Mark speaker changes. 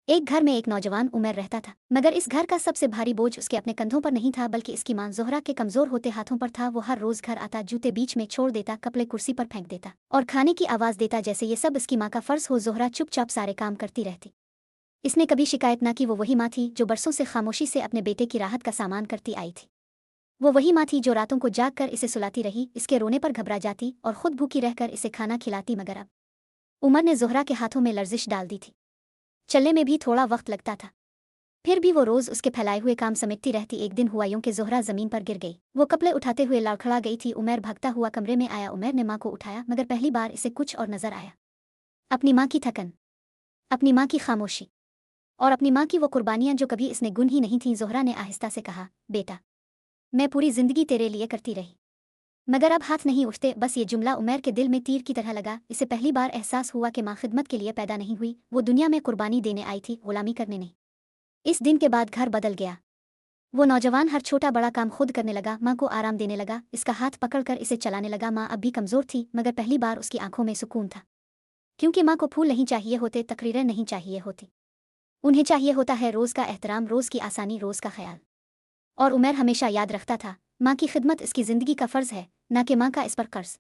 Speaker 1: एक घर में एक नौजवान उमर रहता था, मगर इस घर का सबसे भारी बोझ उसके अपने कंधों पर नहीं था बल्कि इसकी मां जोहरा के कमजोर होते हाथों पर था। वो हर रोज घर आता, जूते बीच में छोड़ देता, कपड़े कुर्सी पर फेंक देता और खाने की आवाज देता जैसे ये सब इसकी माँ का फर्ज हो। जोहरा चुपचाप सारे काम करती रहती। इसने कभी शिकायत न की। वो वही माँ थी जो बरसों से खामोशी से अपने बेटे की राहत का सामान करती आई थी। वो वही माँ थी जो रातों को जाग कर इसे सुलाती रही, इसके रोने पर घबरा जाती और खुद भूखी रहकर इसे खाना खिलाती। मगर अब उमर ने जोहरा के हाथों में लर्जिश डाल दी थी। चलने में भी थोड़ा वक्त लगता था, फिर भी वो रोज उसके फैलाए हुए काम समेटती रहती। एक दिन हुआ यूं कि जोहरा जमीन पर गिर गई। वो कपड़े उठाते हुए लड़खड़ा गई थी। उमर भागता हुआ कमरे में आया। उमर ने माँ को उठाया, मगर पहली बार इसे कुछ और नजर आया। अपनी माँ की थकन, अपनी माँ की खामोशी और अपनी माँ की वो कुर्बानियां जो कभी इसने गुन ही नहीं थीं। जोहरा ने आहिस्ता से कहा, बेटा, मैं पूरी जिंदगी तेरे लिए करती रही, मगर अब हाथ नहीं उठते। बस ये जुमला उमर के दिल में तीर की तरह लगा। इसे पहली बार एहसास हुआ कि माँ खिदमत के लिए पैदा नहीं हुई, वो दुनिया में कुर्बानी देने आई थी, गुलामी करने नहीं। इस दिन के बाद घर बदल गया। वो नौजवान हर छोटा बड़ा काम खुद करने लगा, माँ को आराम देने लगा, इसका हाथ पकड़कर इसे चलाने लगा। माँ अब भी कमजोर थी, मगर पहली बार उसकी आंखों में सुकून था। क्योंकि माँ को फूल नहीं चाहिए होते, तकरीरें नहीं चाहिए होती। उन्हें चाहिए होता है रोज का एहतराम, रोज की आसानी, रोज का ख्याल। और उमर हमेशा याद रखता था, माँ की खिदमत इसकी जिंदगी का फर्ज है, न कि माँ का इस पर कर्ज।